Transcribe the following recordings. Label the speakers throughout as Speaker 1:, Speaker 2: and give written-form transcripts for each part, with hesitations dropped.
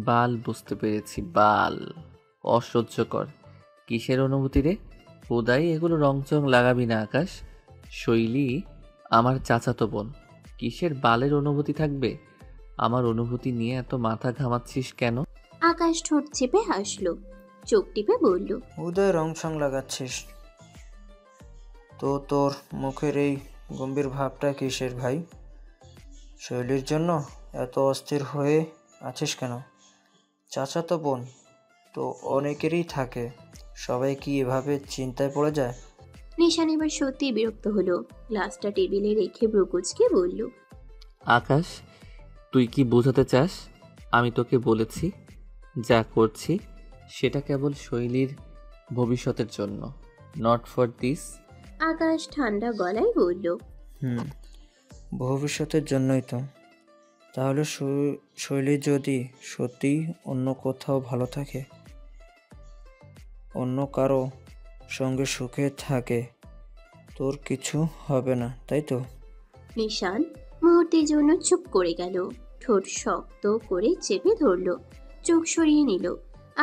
Speaker 1: বাল বুঝতে পেরেছি, বাল। অসহ্যকর। কিসের অনুভূতি রে? হুদাই এগুলো রংচং লাগাবি না আকাশ। শৈলী আমার চাচাতো বোন, কিসের বালের অনুভূতি থাকবে? আমার অনুভূতি নিয়ে এত মাথা ঘামাচ্ছিস কেন?
Speaker 2: আকাশ ঠোঁট চেপে হাসলো, চোখ টিপে বলল,
Speaker 3: উদয় রং সং লাগাচ্ছিস তো? তোর মুখের এই গম্ভীর ভাবটা কিসের ভাই? শৈলীর জন্য এত অস্থির হয়ে আছিস কেন? চাচাতো বোন তো অনেকেরই থাকে, সবাই কি এভাবে চিন্তায় পড়ে যায়?
Speaker 2: নিশান এবার সত্যি বিরক্ত হলো, গ্লাসটা টেবিলে রেখে ব্রুকুচকে বলল,
Speaker 1: আকাশ, তুই কি বোঝাতে চাস? আমি তোকে বলেছি যা করছি সেটা কেবল শৈলীর ভবিষ্যতের জন্য, নট ফর দিস।
Speaker 2: আকাশ ঠান্ডা গলায় বলল,
Speaker 3: হুম, ভবিষ্যতের জন্যই তো। তাহলে শৈলী যদি সত্যি অন্য কোথাও ভালো থাকে, অন্য কারো সঙ্গে সুখে থাকে, তোর কিছু হবে না, তাই তো?
Speaker 2: নিশান মুহূর্তের জন্য চুপ করে গেল, ঠোঁট শক্ত করে চেপে ধরল, চোখ সরিয়ে নিল।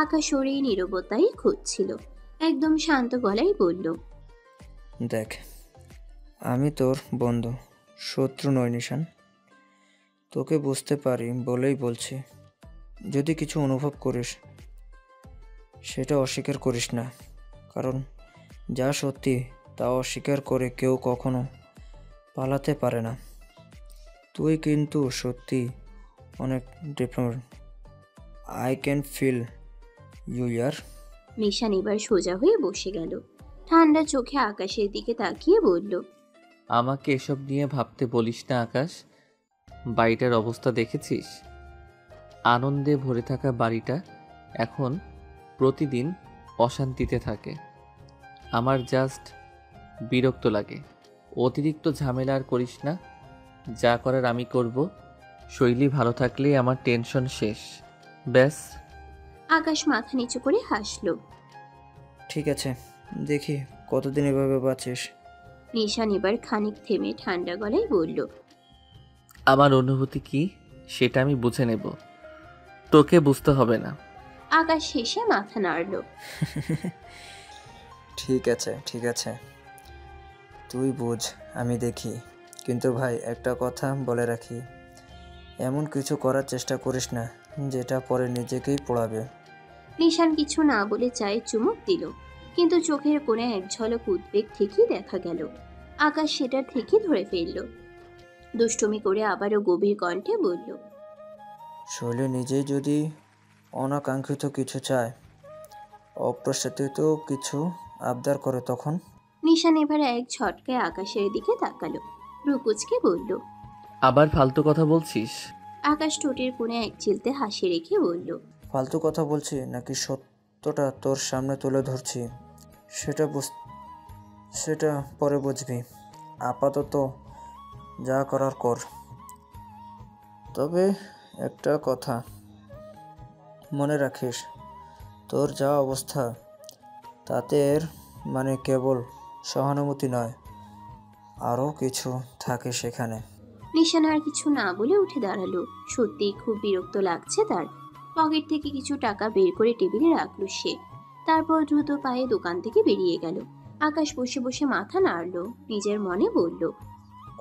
Speaker 2: আকাশ সরিয়ে নীরবতাই খুঁজছিল, একদম শান্ত গলায় বলল,
Speaker 3: দেখ, আমি তোর বন্ধু, শত্রু নই নিশান। তোকে বুঝতে পারি বলেই বলছি, যদি কিছু অনুভব করিস সেটা অস্বীকার করিস না, কারণ যা সত্যি তা অস্বীকার করে কেউ কখনো পালাতে পারে না। তুই কিন্তু সত্যি অনেক different. I can feel you ইয়ার।
Speaker 2: নিশান এবার সোজা হয়ে বসে গেল, ঠান্ডা চোখে আকাশের দিকে তাকিয়ে বলল,
Speaker 1: আমাকে এসব নিয়ে ভাবতে বলিস না আকাশ। বাড়িটার অবস্থা দেখেছিস? আনন্দে ভরে থাকা বাড়িটা এখন প্রতিদিন অশান্তিতে থাকে। আমার জাস্ট বিরক্ত লাগে। অতিরিক্ত ঝামেলা আর করিস না, যা করার আমি করব। শৈলী ভালো থাকলেই আমার টেনশন শেষ, ব্যাস।
Speaker 2: আকাশ মাথা নিচু করে হাসলো।
Speaker 3: ঠিক আছে, দেখি কতদিন এভাবে বাঁচিস।
Speaker 2: নিশান এবার খানিক থেমে ঠান্ডা গলায় বলল,
Speaker 1: আমার অনুভূতি কি সেটা আমি বুঝে নেব, তোকে বুঝতে হবে না।
Speaker 2: আকাশ শেষে মাথা নাড়ল।
Speaker 3: ঠিক আছে, ঠিক আছে, তুই বুঝ, আমি দেখি। কিন্তু ভাই, একটা কথা বলে রাখি, এমন কিছু করার চেষ্টা করিস না যেটা পরে নিজেকেই পোড়াবে।
Speaker 2: নিশান কিছু না বলে চায়ে চুমুক দিল, কিন্তু চোখের কোণে এক ঝলক উদ্বেগ ঠিকই দেখা গেল। আকাশ সেটা ঠিকই ধরে ফেলল, দুষ্টুমি করে আবারও গভীর কণ্ঠে বলল,
Speaker 3: শৈলী নিজেই যদি অনাকাঙ্ক্ষিত কিছু চায়, অপ্রত্যাশিত কিছু আবদার করে, তখন?
Speaker 2: নিশান এবার এক ঝটকায় আকাশের দিকে তাকালো, রুকুচকে বলল,
Speaker 1: আবার ফালতু কথা বলছিস?
Speaker 2: আকাশ ঠোঁটের কোণে এক চিলতে হাসি রেখে বলল,
Speaker 3: ফালতু কথা বলছি নাকি সত্যটা তোর সামনে তুলে ধরছি সেটা সেটা পরে বুঝবি। আপাতত যা করার কর। তবে একটা কথা মনে রাখিস, তোর যা অবস্থা তাতে এর মানে কেবল সহানুভূতি নয়, আরও কিছু থাকে সেখানে।
Speaker 2: নিশান আর কিছু না বলে উঠে দাঁড়ালো, সত্যিই খুব বিরক্ত লাগছে তার। পকেট থেকে কিছু টাকা বের করে টেবিলে রাখলো সে, তারপর দ্রুত পায়ে দোকান থেকে বেরিয়ে গেল। আকাশ বসে বসে মাথা নাড়ল, নিজের মনে বলল,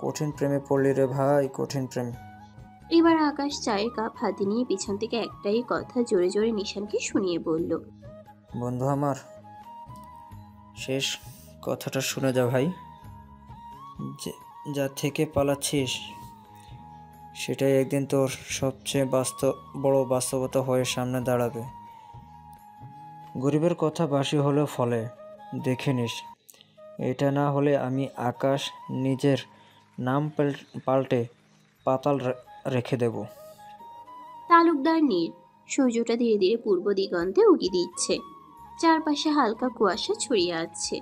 Speaker 3: কঠিন প্রেমে পড়লি রে ভাই, কঠিন প্রেম।
Speaker 2: এবার আকাশ চায়ের কাপ হাতে নিয়ে পিছন থেকে একটাই কথা জোরে জোরে নিশানকে শুনিয়ে বলল,
Speaker 3: বন্ধু আমার, শেষ কথাটা শুনে যা ভাই। যা থেকে পালাচ্ছিস সেটাই একদিন তোর সবচেয়ে বড় বাস্তবতা হয়ে সামনে দাঁড়াবে। গরিবের কথা বাসি হলেও ফলে, দেখে নিস। এটা না হলে আমি আকাশ নিজের নাম পাল্টে পাতাল রেখে দেব।
Speaker 2: তালুকদার নীর। সূর্যটা ধীরে ধীরে পূর্ব দিগন্তে উকি দিচ্ছে, চারপাশে হালকা কুয়াশা ছড়িয়ে আছে।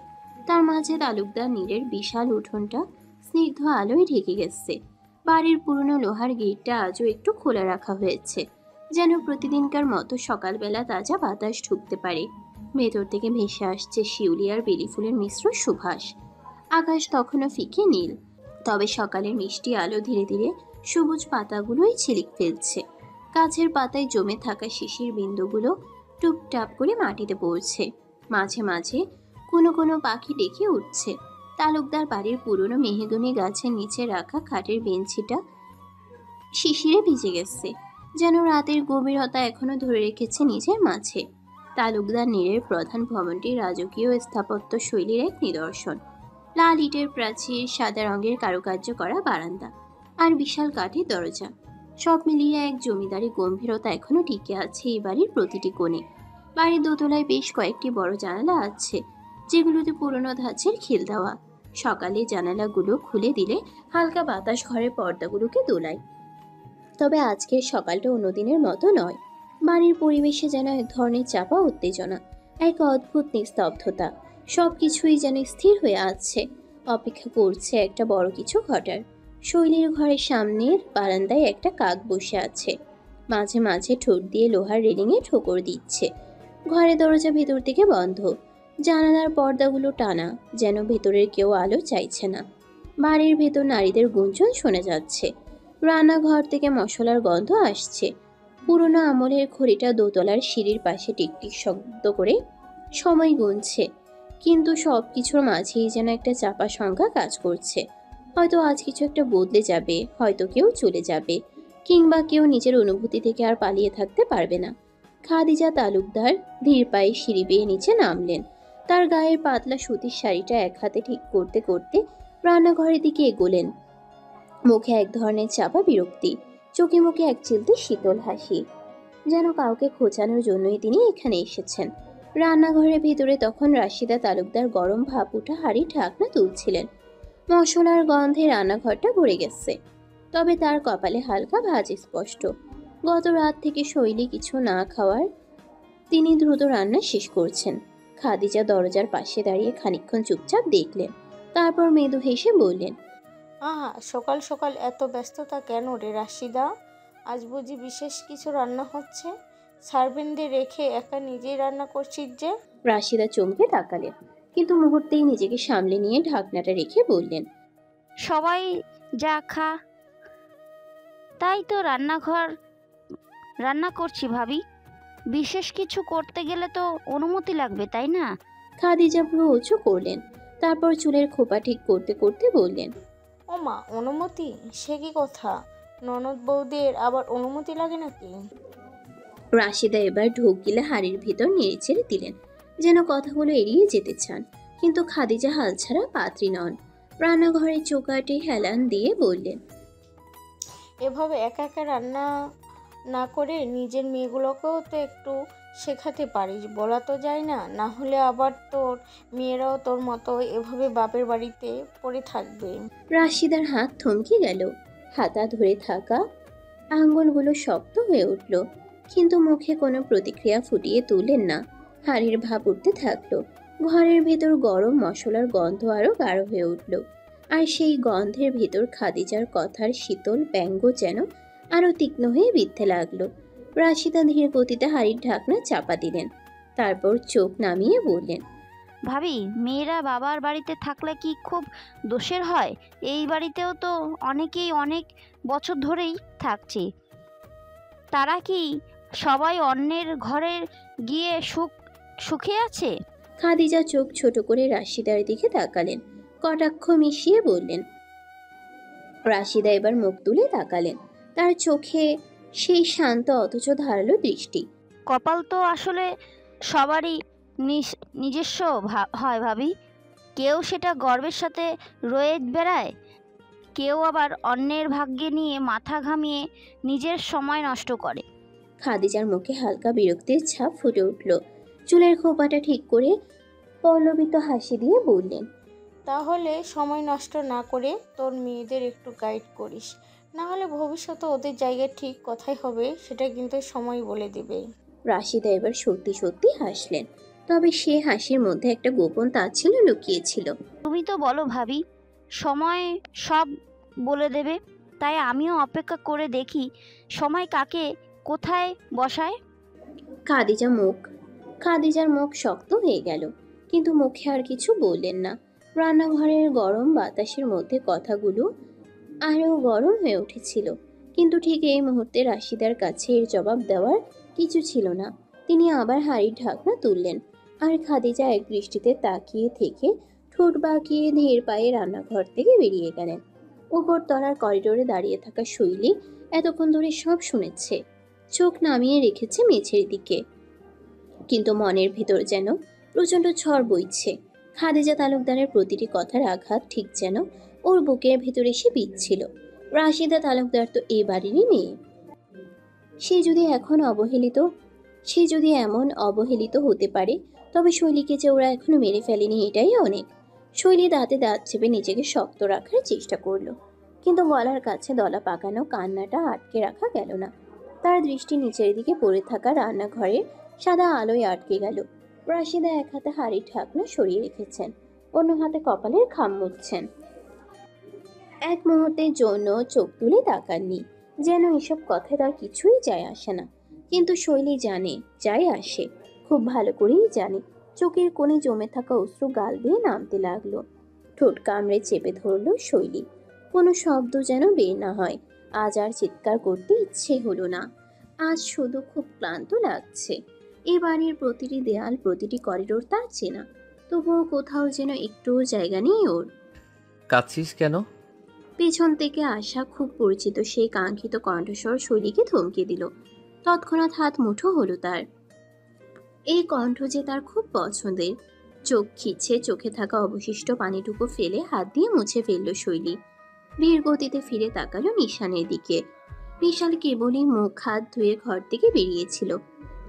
Speaker 2: তার মাঝে তালুকদার নীরের বিশাল উঠোনটা স্নিগ্ধ আলোয় ঢেকে গেছে। বাড়ির পুরনো লোহার গেটটা আজও একটু খোলা রাখা হয়েছে, যেন প্রতিদিনকার মতো সকালবেলা তাজা বাতাস ঢুকতে পারে। ভেতর থেকে ভেসে আসছে শিউলি আর বেলি ফুলের মিশ্র সুবাস। আকাশ তখনও ফিকে নীল, তবে সকালের মিষ্টি আলো ধীরে ধীরে সবুজ পাতাগুলোই ঝিলিক ফেলছে। গাছের পাতায় জমে থাকা শিশির বিন্দুগুলো টুপটাপ করে মাটিতে পড়ছে। মাঝে মাঝে কোনো কোনো পাখি ডেকে উঠছে। তালুকদার বাড়ির পুরনো মেহগনি গাছের নিচে রাখা খাটের বেঞ্চিটা শিশিরে ভিজে গেছে, যেন রাতের গভীরতা এখনো ধরে রেখেছে নিজের মাঝে। তালুকদার নীড়ের প্রধান ভবনটি রাজকীয় স্থাপত্য শৈলীর এক নিদর্শন। লাল ইটের প্রাচীর, সাদা রঙের কারুকার্য করা বারান্দা আর বিশাল কাঠের দরজা, সব মিলিয়ে এক জমিদারি গম্ভীরতা এখনো টিকে আছে এই বাড়ির প্রতিটি কোণে। বাড়ির দোতলায় বেশ কয়েকটি বড় জানালা আছে, যেগুলোতে পুরনো ধাঁচের খিল দেওয়া। সকালে জানালাগুলো খুলে দিলে হালকা বাতাস ঘরের পর্দাগুলোকে দোলায়। তবে আজকের সকালটা অন্যদিনের মতো নয়। বাড়ির পরিবেশে যেন এক ধরনের চাপা উত্তেজনা, এক অদ্ভুত নিস্তব্ধতা। সবকিছুই যেন স্থির হয়ে আছে, অপেক্ষা করছে একটা বড় কিছু ঘটার। শৈলীর ঘরের সামনের বারান্দায় একটা কাক বসে আছে, মাঝে মাঝে ঠোঁট দিয়ে লোহার রেলিংয়ে ঠোকর দিচ্ছে। ঘরের দরজা ভেতর থেকে বন্ধ, জানালার পর্দাগুলো টানা, যেন ভেতরের কেউ আলো চাইছে না। বাড়ির ভেতর নারীদের গুঞ্জন শোনা যাচ্ছে। রান্নাঘর থেকে মশলার গন্ধ আসছে। পুরনো আমলের ঘড়িটা দোতলার সিঁড়ির পাশে টিকটিক শব্দ করে সময় গুনছে। কিন্তু সব কিছুর মাঝেই যেন একটা চাপা শঙ্কা কাজ করছে। হয়তো আজ কিছু একটা বদলে যাবে, হয়তো কেউ চলে যাবে, কিংবা কেউ নিজের অনুভূতি থেকে আর পালিয়ে থাকতে পারবে না। খাদিজা তালুকদার ধীর পায়ে সিঁড়ি বেয়ে নিচে নামলেন। তার গায়ের পাতলা সুতির শাড়িটা এক হাতে ঠিক করতে করতে রান্নাঘরের দিকে এগোলেন। মুখে এক ধরনের চাপা বিরক্তি, চোখে মুখে এক চিলতে শীতল হাসি, যেন কাউকে খোঁচানোর জন্যই তিনি এখানে এসেছেন। রান্নাঘরের ভিতরে তখন রাশিদা তালুকদার গরম ভাপ উঠা হাঁড়ি ঢাকনা তুলছিলেন। মশলার গন্ধে রান্নাঘরটা ভরে গেছে, তবে তার কপালে হালকা ভাঁজ স্পষ্ট। গত রাত থেকে শৈলী কিছু না খাওয়ার তিনি দ্রুত রান্না শেষ করছেন। খাদিজা দরজার পাশে দাঁড়িয়ে খানিকক্ষণ চুপচাপ দেখলেন, তারপর মৃদু হেসে বললেন,
Speaker 4: আহা, সকাল সকাল এত ব্যস্ততা কেন রে রাশিদা? আজ বুঝি বিশেষ কিছু রান্না হচ্ছে? সার্ভেন্টদের রেখে একা নিজেই রান্না করছিস যে?
Speaker 2: রাশিদা চমকে তাকালেন, কিন্তু মুহূর্তেই নিজেকে সামলে নিয়ে ঢাকনাটা রেখে বললেন,
Speaker 5: সবাই যা খা, তাই তো রান্না করছি ভাবি। বিশেষ কিছু করতে গেলে তো অনুমতি লাগবে, তাই না?
Speaker 2: খাদিজা ভ্রু উঁচু করলেন, তারপর চুলের খোপা ঠিক করতে করতে বললেন,
Speaker 4: ও মা, অনুমতি? সে কি কথা? ননদ বউদের আবার অনুমতি লাগে নাকি?
Speaker 2: রাশিদা এবার ঢোক গিলে হাড়ির ভিতর নেড়ে ছেড়ে দিলেন, যেন কথাগুলো এড়িয়ে যেতে চান। কিন্তু খাদিজা হাল ছাড়া পাত্রী নন। রান্নাঘরের চৌকাঠে হেলান দিয়ে বললেন,
Speaker 4: এভাবে একা একা রান্না না করে নিজের মেয়েগুলোকেও তো একটু শেখাতে পারিস, বলা তো যায় না? না হলে আবার তোর মেয়েরাও তোর মতো এভাবে বাপের বাড়িতে পড়ে থাকবে।
Speaker 2: রাশিদার হাত থমকে গেল, হাতা ধরে থাকা আঙ্গুলগুলো শক্ত হয়ে উঠল, কিন্তু মুখে কোনো প্রতিক্রিয়া ফুটিয়ে তুললেন না। হাড়ির ভাপ উঠতে থাকলো। ঘরের ভেতর গরম মশলার গন্ধ আরো গাঢ় হয়ে উঠল, আর সেই গন্ধের ভেতর খাদিজার কথার শীতল ব্যঙ্গ যেন আরো তীক্ষ্ণ হয়ে বিঁধতে লাগলো। রাশিদা ধীর গতিতে হাড়ির ঢাকনা চাপা দিলেন, তারপর চোখ নামিয়ে বললেন,
Speaker 5: ভাবি, মেয়েরা বাবার বাড়িতে থাকলে কি খুব দোষের হয়? এই বাড়িতেও তো অনেকেই অনেক বছর ধরেই থাকছে। তারা কি সবাই অন্যের ঘরে গিয়ে সুখে আছে?
Speaker 2: খাদিজা চোখ ছোট করে রাশিদার দিকে তাকালেন, কটাক্ষ মিশিয়ে বললেন। রাশিদা এবার মুখ তুলে তাকালেন, তার চোখে সেই শান্ত অথচ ধারালো দৃষ্টি।
Speaker 5: কপাল তো আসলে সবারই নিজস্ব হয় ভাবি। কেউ সেটা গর্বের সাথে রয়ে বেড়ায়, কেউ আবার অন্যের ভাগ্যে নিয়ে মাথা ঘামিয়ে নিজের সময় নষ্ট করে।
Speaker 2: খাদিজার মুখে হালকা বিরক্তির ছাপ ফুটে উঠল। চুলের খোপাটা ঠিক করে পল্লবিত হাসি দিয়ে বললেন,
Speaker 4: তাহলে সময় নষ্ট না করে তোর মেয়েদের একটু গাইড করিস, না হলে ভবিষ্যতে ওদের জায়গা ঠিক কোথায় হবে সেটা কিন্তু সময় বলে দেবে।
Speaker 2: রাশিদা এবার সত্যি সত্যি হাসলেন, তবে সে হাসির মধ্যে একটা গোপন তাচ্ছিল্য লুকিয়েছিল।
Speaker 5: তুমি তো বলো ভাবি, সময় সব বলে দেবে, তাই আমিও অপেক্ষা করে দেখি সময় কাকে কোথায় বসায়।
Speaker 2: খাদিজার মুখ শক্ত হয়ে গেল, কিন্তু মুখে আর কিছু বললেন না। রান্নাঘরের গরম বাতাসের মধ্যে কথাগুলো আরও গরম হয়ে উঠেছিল। কিন্তু ঠিক এই মুহূর্তে রাশিদার কাছে এর জবাব দেওয়ার কিছু ছিল না। তিনি আবার হাঁড়ির ঢাকনা তুললেন, আর খাদিজা এক দৃষ্টিতে তাকিয়ে থেকে ঠোঁট বাঁকিয়ে ধীর পায়ে রান্নাঘর থেকে বেরিয়ে গেলেন। উপরতলার করিডোরে দাঁড়িয়ে থাকা শৈলী এতক্ষণ ধরে সব শুনেছে, চোখ নামিয়ে রেখেছে মেঝের দিকে, কিন্তু মনের ভেতর যেন প্রচণ্ড ঝড় বইছে। খাদিজা তালুকদারের প্রতিটি কথার আঘাত ঠিক যেন ওর বুকের ভেতর এসে বিচ্ছিল। রাশিদা তালুকদার তো এই বাড়িরই মেয়ে। সে যদি এমন অবহেলিত হতে পারে, তবে শৈলীকে যে ওরা এখনো মেরে ফেলেনি এটাই অনেক। শৈলী দাঁতে দাঁত চেপে নিজেকে শক্ত রাখার চেষ্টা করলো, কিন্তু গলার কাছে দলা পাকানো কান্নাটা আটকে রাখা গেল না। তার দৃষ্টি নিচের দিকে পড়ে থাকা রান্নাঘরের সাদা আলোয় আটকে গেল। রাশিদা এক হাতে হাড়ির ঢাকনা সরিয়ে রেখেছেন, অন্য হাতে কপালের ঘাম মুছছেন। এক মুহূর্তের জন্য চোখ তুলে তাকাননি, যেন এসব কথায় তার কিছুই যায় আসে না। কিন্তু শৈলী জানে যায় আসে, খুব ভালো করেই জানে। চোখের কোণে জমে থাকা অশ্রু গাল বেয়ে নামতে লাগলো। ঠোঁট কামড়ে চেপে ধরলো শৈলী, কোনো শব্দ যেন বের না হয়। আজ আর চিৎকার করতে ইচ্ছে হলো না, আজ শুধু খুব ক্লান্ত লাগছে। এই বাড়ির প্রতিটি দেয়াল, প্রতিটি করিডোর তার চেনা, তবুও কোথাও যেন একটুও জায়গা নেই ওর।
Speaker 1: কাঁদছিস কেন?
Speaker 2: পেছন থেকে আসা খুব পরিচিত সেই কাঙ্ক্ষিত কণ্ঠস্বর শৈলীকে থমকে দিল। তৎক্ষণাৎ হাত মুঠো হলো তার। এই কণ্ঠ যে তার খুব পছন্দের। চোখ খিচে চোখে থাকা অবশিষ্ট পানিটুকু ফেলে হাত দিয়ে মুছে ফেলল শৈলী। ধীর গতিতে ফিরে তাকালো নিশানের দিকে। নিশান কেবলই মুখ হাত ধুয়ে ঘর থেকে বেরিয়েছিল,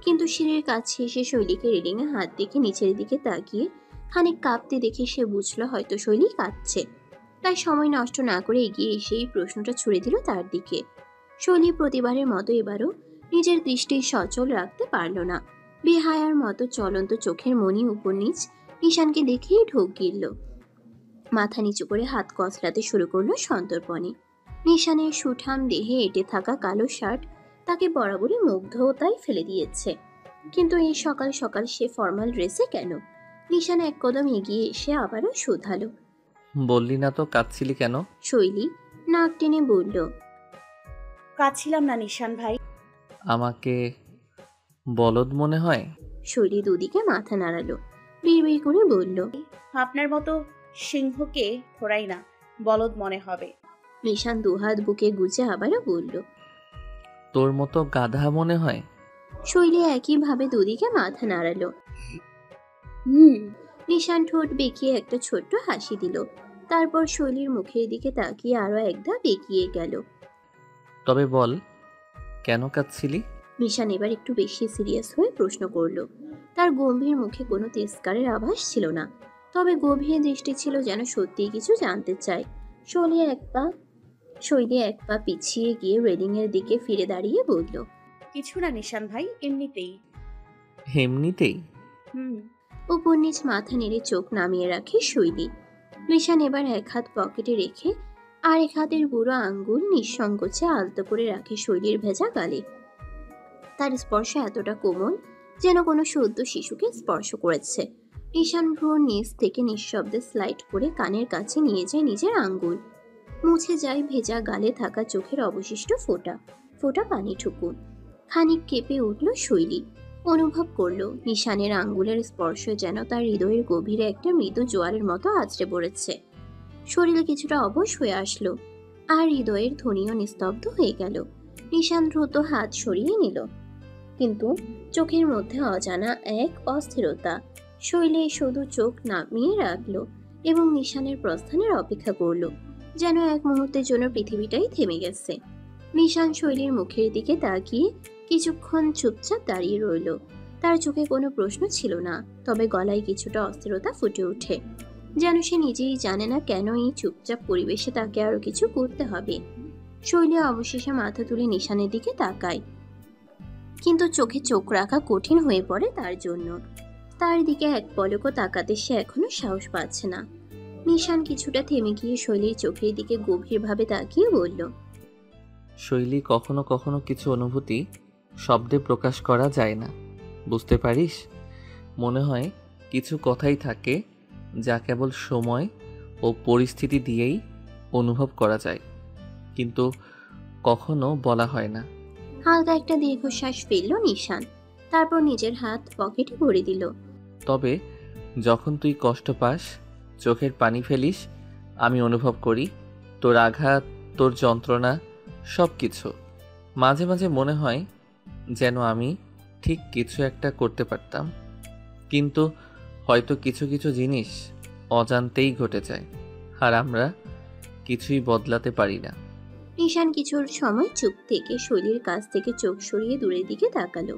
Speaker 2: কিন্তু সিঁড়ির কাছে এসে শৈলীকে রেলিংয়ে হাত দেখে নিচের দিকে তাকিয়ে খানিক কাঁপতে দেখে সে বুঝলো হয়তো শৈলী কাঁদছে। তাই সময় নষ্ট না করে এগিয়ে এসে এই প্রশ্নটা ছুড়ে দিল তার দিকে। শৈলী প্রতিবারের মতো এবারও নিজের দৃষ্টি সচল রাখতে পারল না। বেহায়ার মতো চলন্ত চোখের মনি উপর নিচ নিশানকে দেখেই ঢোক গিলল। মাথা নিচু করে হাত কসলাতে শুরু করলো সন্তর্পণে। নিশানের সুঠাম দেহে এঁটে থাকা কালো শার্ট তাকে বরাবরই মুগ্ধতায় ফেলে দিয়েছে। কিন্তু এই সকাল সকাল সে ফর্মাল ড্রেসে কেন? নিশান এক কদম এগিয়ে এসে আবারও শুধালো,
Speaker 1: বললি না তো কাঁদছিলি কেন?
Speaker 2: শৈলী নাক টেনে বলল,
Speaker 6: কাঁদছিলাম না নিশান ভাই।
Speaker 1: আমাকে বলদ মনে হয়?
Speaker 2: শৈলী দুদিকে মাথা নাড়ালো, বিড়বিড় করে বলল,
Speaker 6: আপনার মতো সিংহকে থোড়াই না বলদ মনে হবে।
Speaker 2: নিশান দুহাত বুকে গুজে আবারও বলল,
Speaker 1: তোর মতো গাধা মনে হয়?
Speaker 2: শৈলী একইভাবে দুদিকে মাথা নাড়ালো।
Speaker 6: হুম।
Speaker 2: নিশান ঠোঁট বেঁকিয়ে একটা ছোট্ট হাসি দিল, তারপর শৈলীর মুখের দিকে তাকিয়ে আরো একধাপ এগিয়ে গেল।
Speaker 1: তবে বল, কেন কাঁদছিলি?
Speaker 2: নিশান এবার একটু বেশি সিরিয়াস হয়ে প্রশ্ন করলো। তার গম্ভীর মুখে কোনো তিরস্কারের আভাস ছিল না, তবে গভীর দৃষ্টি ছিল যেন সত্যিই কিছু জানতে চায়। শৈলী এক পা পিছিয়ে গিয়ে রেলিং এর দিকে ফিরে দাঁড়িয়ে বলল,
Speaker 6: কিছু না নিশান ভাই, এমনিতেই।
Speaker 1: এমনিতেই?
Speaker 6: হুম।
Speaker 2: উপর নিচ মাথা নেড়ে চোখ নামিয়ে রাখে শৈলী। নিশান এবার এক হাত পকেটে রেখে আর এক হাতের বুড়ো আঙ্গুল নিঃসংকোচে আলতো করে রাখে শৈলীর ভেজা গালে। তার স্পর্শ এতটা কোমল যেন কোনো সদ্য শিশুকে স্পর্শ করেছে। নিশান ভ্রুর নিচ থেকে নিঃশব্দে স্লাইড করে কানের কাছে নিয়ে যায় নিজের আঙ্গুল, মুছে যায় ভেজা গালে থাকা চোখের অবশিষ্ট ফোঁটা ফোঁটা পানিটুকু। খানিক কেঁপে উঠল শৈলী, অনুভব করলো নিশানের আঙ্গুলের স্পর্শ যেন তার হৃদয়ের গভীরে একটা মৃদু জোয়ারের মতো আছড়ে পড়েছে। শরীর কিছুটা অবশ হয়ে আসলো, আর হৃদয়ের ধ্বনিও নিস্তব্ধ হয়ে গেল। নিশান দ্রুত হাত সরিয়ে নিল, কিন্তু চোখের মধ্যে অজানা এক অস্থিরতা। শৈলী শুধু চোখ নামিয়ে রাখলো এবং নিশানের প্রস্থানের অপেক্ষা করলো, যেন এক মুহূর্তের জন্য পৃথিবীটাই থেমে গেছে। নিশান শৈলীর মুখের দিকে তাকিয়ে কিছুক্ষণ চুপচাপ দাঁড়িয়ে রইল। তার চোখে কোনো প্রশ্ন ছিল না, তবে গলায় কিছুটা অস্থিরতা ফুটে ওঠে, যেন সে নিজেই জানে না কেন এই চুপচাপ পরিবেশে তাকে আরো কিছু করতে হবে। শৈলী অবশেষে মাথা তুলে নিশানের দিকে তাকায়, কিন্তু চোখে চোখ রাখা কঠিন হয়ে পড়ে তার জন্য। তার দিকে এক পলকও তাকাতে সে এখনো সাহস পাচ্ছে না। নিশান কিছুটা থেমে গিয়ে শৈলীর চোখের দিকে গভীরভাবে তাকিয়ে বলল,
Speaker 1: শৈলী, কখনো কখনো কিছু অনুভূতি শব্দে প্রকাশ করা যায় না, বুঝতে পারিস? মনে হয় কিছু কথাই থাকে যা কেবল সময় ও পরিস্থিতি দিয়েই অনুভব করা যায়, কিন্তু কখনো বলা হয় না।
Speaker 2: হালকা একটা দীর্ঘশ্বাস ফেলল নিশান, তারপর নিজের হাত পকেটে ভরে দিল।
Speaker 1: তবে যখন তুই কষ্ট পাস, চোখের পানি ফেলিস, আমি অনুভব করি তোর আঘাত, তোর যন্ত্রণা, সব কিছু। মাঝে মাঝে মনে হয় যেন আমি ঠিক কিছু একটা করতে পারতাম, কিন্তু হয়তো কিছু কিছু জিনিস অজান্তেই ঘটে যায়, আর আমরা কিছুই বদলাতে পারি না।
Speaker 2: নিশান কিছুর সময় চুপ থেকে শৈলীর কাছ থেকে চোখ সরিয়ে দূরের দিকে তাকালো।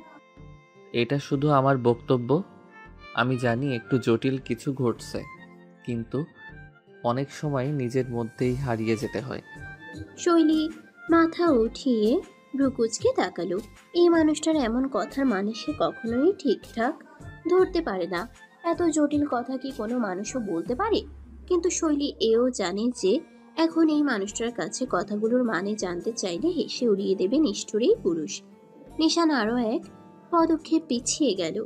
Speaker 1: এটা শুধু আমার বক্তব্য। আমি জানি একটু জটিল কিছু ঘটছে, কিন্তু অনেক সময় নিজের মধ্যেই হারিয়ে যেতে হয়।
Speaker 2: শৈলী মাথা উঠিয়ে ভ্রুকুচকে তাকালো। এই মানুষটার এমন কথার মানে সে কখনোই ঠিকঠাক ধরতে পারে না। এত জটিল কথা কি কোনো মানুষও বলতে পারে? কিন্তু শৈলী এও জানে যে এখন এই মানুষটার কাছে কথাগুলোর মানে জানতে চাইলে হেসে উড়িয়ে দেবে নিষ্ঠুর এই পুরুষ। নিশান আরও এক পদক্ষেপ পিছিয়ে গেল,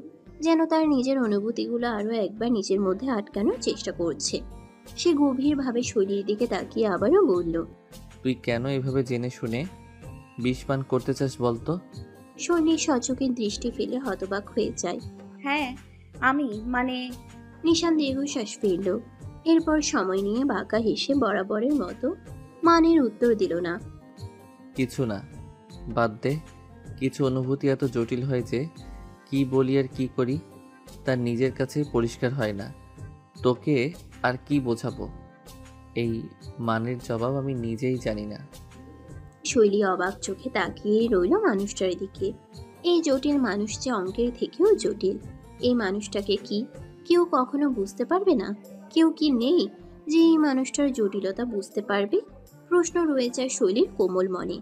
Speaker 2: যেন তার নিজের অনুভূতিগুলো আরও একবার নিজের মধ্যে আটকানোর চেষ্টা করছে। সে গভীরভাবে শৈলীর দিকে তাকিয়ে আবারও বলল,
Speaker 1: তুই কেন এভাবে জেনে শুনে বিষ পান করতে চাস বলতো?
Speaker 2: শৈলী সচকিত দৃষ্টি ফেলে হতবাক হয়ে যায়।
Speaker 6: হ্যাঁ, আমি
Speaker 2: নিশান দীর্ঘশ্বাস ফেলল, এরপর সময় নিয়ে বাঁকা হেসে বরাবরের মতো মানের উত্তর দিল না।
Speaker 1: কিছু না, বাদ দে। কিছু অনুভূতি এত জটিল হয় যে কি বলি আর কি করি তার নিজের কাছেই পরিষ্কার হয় না। তোকে আর কি বোঝাবো? এই মানের জবাব আমি নিজেই জানি না।
Speaker 2: শৈলী অবাক চোখে তাকিয়েই রইল মানুষটার দিকে। এই জটিল মানুষ যে অঙ্কের থেকেও জটিল। এই মানুষটাকে কি কেউ কখনো বুঝতে পারবে না? কেউ কি নেই যে এই মানুষটার জটিলতা বুঝতে পারবে? প্রশ্ন রয়ে যায় শৈলীর কোমল মনে।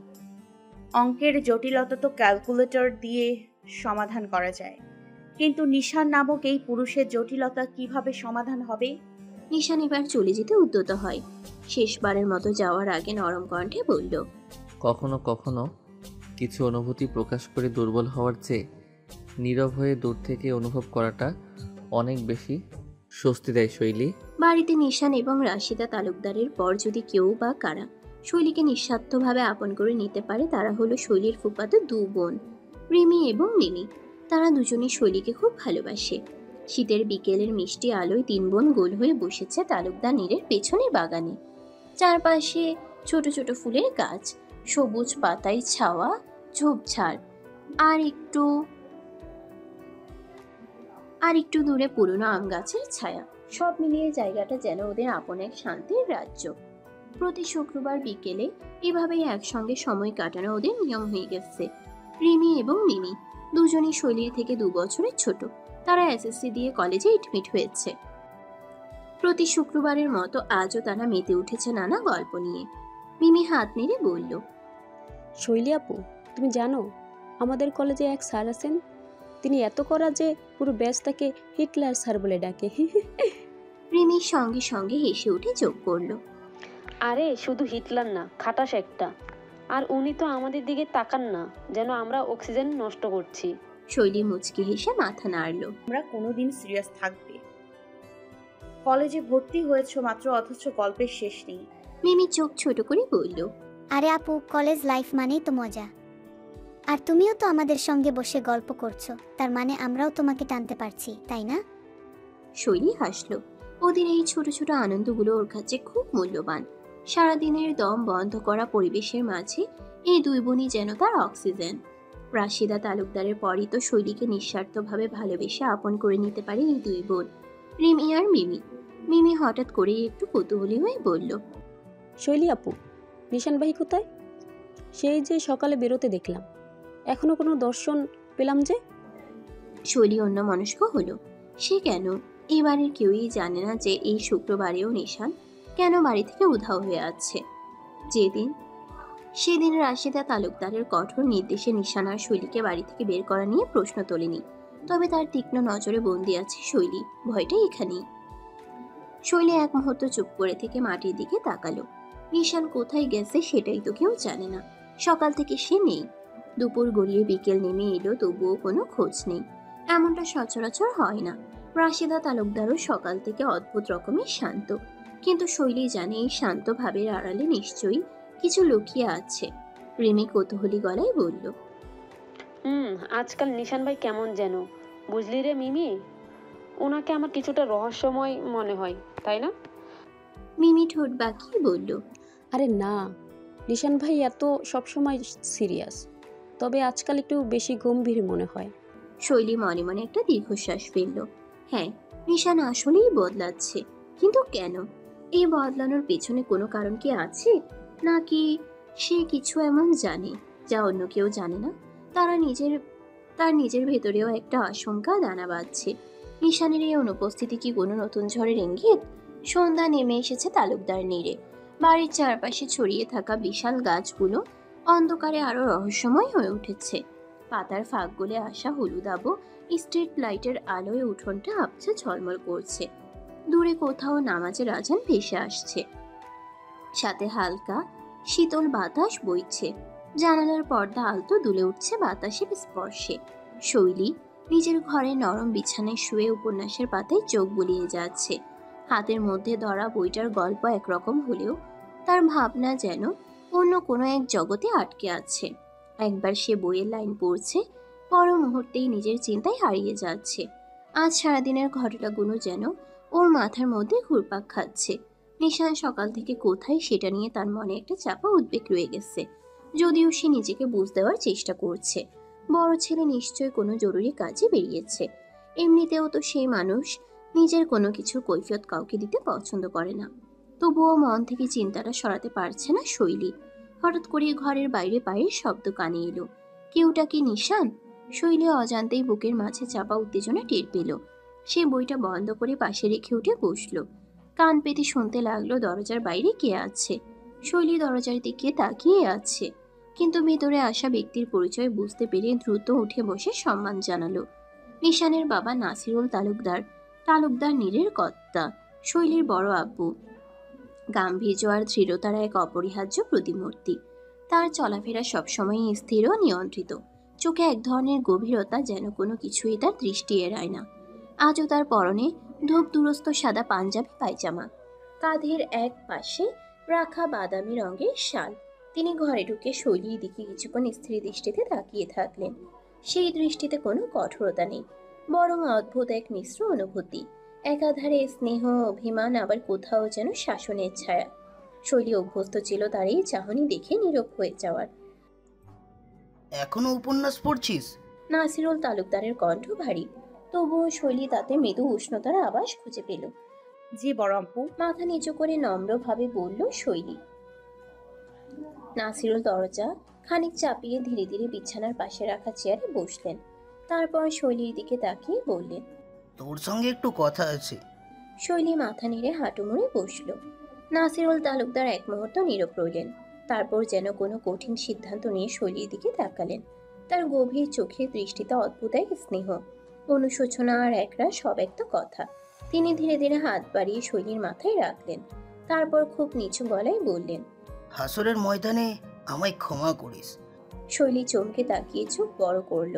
Speaker 6: অঙ্কের জটিলতা তো ক্যালকুলেটর দিয়ে সমাধান করা যায়, কিন্তু নিশান নামক এই পুরুষের জটিলতা কিভাবে সমাধান হবে?
Speaker 2: নিশান এবার চলে যেতে উদ্যত হয়। শেষবারের মতো যাওয়ার আগে নরম কণ্ঠে বলল,
Speaker 1: কখনো কখনো কিছু অনুভূতি প্রকাশ করে দুর্বল হওয়ার চেয়ে নীরব হয়ে দূর থেকে অনুভব করাটা অনেক বেশি স্বস্তি দেয় শৈলী।
Speaker 2: বাড়িতে নিশান এবং রাশিদা তালুকদারের পর যদি কেউ বা কারা শৈলীকে নিঃস্বার্থভাবে আপন করে নিতে পারে, তারা হলো শৈলীর ফুফাতো দু বোন, রিমি এবং মিমি। তারা দুজনেই শৈলীকে খুব ভালোবাসে। শীতের বিকেলের মিষ্টি আলোয় তিন বোন গোল হয়ে বসেছে তালুকদার নীরের পেছনের বাগানে। চারপাশে ছোট ছোট ফুলের গাছ, সবুজ পাতায় ছাওয়া ঝোপঝাড়, আর একটু দূরে পুরনো আম গাছের ছায়া। সব মিলিয়ে জায়গাটা যেন ওদের আপন এক শান্তির রাজ্য। প্রতি শুক্রবার বিকেলে এভাবেই একসঙ্গে সময় কাটানো ওদের নিয়ম হয়ে গেছে। রিমি এবং মিমি দুজনই শৈলীর থেকে 2 বছরের ছোট। তারা এসএসসি দিয়ে কলেজে এডমিট হয়েছে। প্রতি শুক্রবারের মতো আজও তারা মেতে উঠেছে নানা গল্প নিয়ে। মিমি হাত নেড়ে বলল,
Speaker 7: শৈলী আপু, তুমি জানো আমাদের কলেজে এক স্যার আছেন, তিনি এত কড়া যে পুরো ব্যাচ তাকে হিটলার স্যার বলে ডাকে।
Speaker 2: রিমির সঙ্গে সঙ্গে হেসে উঠে যোগ করল,
Speaker 7: আরে শুধু হিটলার না, খাটাস একটা। আর উনি তো আমাদের দিকে তাকান না, যেন আমরা অক্সিজেন নষ্ট করছি।
Speaker 2: শৈলী মুচকি হেসে মাথা নাড়ল।
Speaker 6: আমরা কোনোদিন সিরিয়াস থাকবে? কলেজে ভর্তি হয়েছো মাত্র, অথচ গল্পের শেষ নেই।
Speaker 2: মিমি চোখ ছোট করে বলল,
Speaker 8: আরে আপু, কলেজ লাইফ মানেই তো মজা। আর তুমিও তো আমাদের সঙ্গে বসে গল্প করছো, তার মানে আমরাও তোমাকে টানতে পারছি, তাই না?
Speaker 2: শৈলী হাসল। ওদের এই ছোট ছোট আনন্দগুলো ওর কাছে খুব মূল্যবান। সারাদিনের দম বন্ধ করা পরিবেশের মাঝে এই দুই বোনই যেন তার অক্সিজেন। রাশিদা তালুকদারের পরই তো শৈলীকে নিঃস্বার্থভাবে ভালোবেসে আপন করে নিতে পারে এই দুই বোন, রিমি আর মিমি। মিমি হঠাৎ করেই একটু কৌতূহলী হয়ে বলল,
Speaker 7: শৈলী আপু, নিশান ভাই কোথায়? সেই যে সকালে বেরোতে দেখলাম, এখনো কোনো দর্শন পেলাম যে।
Speaker 2: শৈলী অন্যমনস্ক হলো। সে কেন? এই বাড়ির কেউই জানে না যে এই শুক্রবারেও নিশান কেন বাড়ি থেকে উধাও হয়ে আছে। সেদিন রাশিদা তালুকদারের কঠোর নির্দেশে নিশান আর শৈলীকে বাড়ি থেকে বের করা নিয়ে প্রশ্ন তোলেনি। তবে তার তীক্ষ্ণ নজরে বন্দি আছে শৈলী, ভয়টা এখানেই। শৈলী এক মুহূর্ত চুপ করে থেকে মাটির দিকে তাকালো। নিশান কোথায় গেছে সেটাই তো কেউ জানে না। সকাল থেকে সে নেই। দুপুর গড়িয়ে বিকেল নেমে এলো, তবুও কোনো খোঁজ নেই। এমনটা সচরাচর হয় না। রাশিদা তালুকদারও সকাল থেকে অদ্ভুত রকমের শান্ত, কিন্তু শৈলী জানে এই শান্ত ভাবের আড়ালে নিশ্চয়ই কিছু লুকিয়ে আছে। রিমি কৌতূহলী গলায় বলল।
Speaker 7: আজকাল নিশান ভাই কেমন যেন, বুঝলি রে মিমি, ওনাকে আমার কিছুটা রহস্যময় মনে হয়, তাই না?
Speaker 2: মিমি ঠোঁট বাঁকিয়ে বলল।
Speaker 7: আরে না, নিশান ভাই এত সবসময় সিরিয়াস, তবে আজকাল একটু বেশি গম্ভীর মনে হয়।
Speaker 2: শৈলী মনে মনে একটা দীর্ঘশ্বাস ফেলল। হ্যাঁ, নিশান আসলেই বদলাচ্ছে, কিন্তু কেন? এই বদলানোর পেছনে কোনো কারণ কি আছে, নাকি সে কিছু এমন জানে যা অন্য কেউ জানে না? তার নিজের ভেতরেও একটা আশঙ্কা দানা বাঁধছে। নিশানের এই অনুপস্থিতি কি কোনো নতুন ঝড়ের ইঙ্গিত? সন্ধ্যা নেমে এসেছে তালুকদার নীড়ে। বাড়ির চারপাশে ছড়িয়ে থাকা বিশাল গাছগুলো অন্ধকারে আরো রহস্যময় হয়ে উঠেছে। পাতার ফাঁক গলে আসা হলুদ আলো স্ট্রিট লাইটের আলোয় উঠোনটা আবছা ঝলমল করছে। দূরে কোথাও নামাজের আজান ভেসে আসছে, সাথে হালকা শীতল বাতাস বইছে। জানালার পর্দা আলতো দুলে উঠছে বাতাসের স্পর্শে। শৈলী নিজের ঘরে নরম বিছানায় শুয়ে উপন্যাসের পাতায় চোখ বুলিয়ে যাচ্ছে। হাতের মধ্যে ধরা বইটার গল্প একরকম হলেও তার ভাবনা যেন অন্য কোনো এক জগতে আটকে আছে। একবার সে বইয়ের লাইন পড়ছে, পর মুহূর্তেই নিজের চিন্তায় হারিয়ে যাচ্ছে। আজ সারাদিনের ঘটনাগুলো যেন ওর মাথার মধ্যে ঘুরপাক খাচ্ছে। নিশান সকাল থেকে কোথায় সেটা নিয়ে তার মনে একটা চাপা উদ্বেগ রয়ে গেছে, যদিও সে নিজেকে বুঝ দেওয়ার চেষ্টা করছে। বড় ছেলে নিশ্চয় কোনো জরুরি কাজে বেরিয়েছে। এমনিতেও তো সেই মানুষ নিজের কোনো কিছুর কৈফিয়ত কাউকে দিতে পছন্দ করে না। তবুও মন থেকে চিন্তাটা সরাতে পারছে না শৈলী। হঠাৎ করে ঘরের বাইরে পায়ের শব্দ কানে এলো। কেউটা কি নিশান? শৈলী অজান্তেই বুকের মাঝে চাপা উত্তেজনা টের পেল। সে বইটা বন্ধ করে পাশে রেখে উঠে বসলো। কান পেতে শুনতে লাগলো দরজার বাইরে কে আছে। শৈলী দরজার দিকে তাকিয়ে আছে, কিন্তু ভেতরে আসা ব্যক্তির পরিচয় বুঝতে পেরে দ্রুত উঠে বসে সম্মান জানালো। নিশানের বাবা নাসিরুল তালুকদার, তালুকদার নীরের কর্তা, শৈলীর বড় আব্বু। গাম্ভীর্য আর দৃঢ়তার এক অপরিহার্য প্রতিমূর্তি। তার চলাফেরা সবসময়ই স্থির ও নিয়ন্ত্রিত। চোখে এক ধরনের গভীরতা, যেন কোনো কিছুই তার দৃষ্টি এড়ায় না। আজও তার পরনে ধূপ দুরস্ত সাদা পাঞ্জাবি পায়জামা, কাঁধের এক পাশে রাখা বাদামি রঙের শাল। তিনি ঘরে ঢুকে শৈলীর দিকে কিছুক্ষণ স্থির দৃষ্টিতে তাকিয়ে থাকলেন। সেই দৃষ্টিতে কোনো কঠোরতা নেই, বরং অদ্ভুত এক মিশ্র অনুভূতি। একাধারে স্নেহ, অভিমান, আবার কোথাও যেন শাসনের ছায়া। শৈলী অভ্যস্ত ছিল তার এই চাহনি দেখে নীরব হয়ে যাওয়ার।
Speaker 9: এখনো উপন্যাস পড়ছিস?
Speaker 2: নাসিরুল তালুকদারের কণ্ঠ ভারী, তবুও শৈলী তাতে মৃদু উষ্ণতার আভাস খুঁজে পেল।
Speaker 6: জি বড় আম্পু।
Speaker 2: মাথা নিচু করে নম্রভাবে বলল শৈলী। নাসিরুল দরজা খানিক চাপিয়ে ধীরে ধীরে বিছানার পাশে রাখা চেয়ারে বসলেন। তারপর শৈলীর দিকে তাকিয়ে বললেন,
Speaker 9: তোর সঙ্গে একটু কথা আছে।
Speaker 2: শৈলী মাথা নেড়ে হাঁটু মুড়ে বসল। নাসিরুল তালুকদার এক মুহূর্ত নীরব রইলেন। তারপর যেন কোনো কঠিন সিদ্ধান্ত নিয়ে শৈলীর দিকে তাকালেন। তার গভীর চোখের দৃষ্টিতে অদ্ভুত এক স্নেহ, অনুশোচনা আর একরা সব একটা কথা। তিনি ধীরে ধীরে হাত বাড়িয়ে শৈলীর মাথায় রাখলেন। তারপর খুব নিচু গলায় বললেন,
Speaker 9: হাসরের ময়দানে আমায় ক্ষমা করিস।
Speaker 2: শৈলী চমকে তাকিয়ে চোখ বড় করল।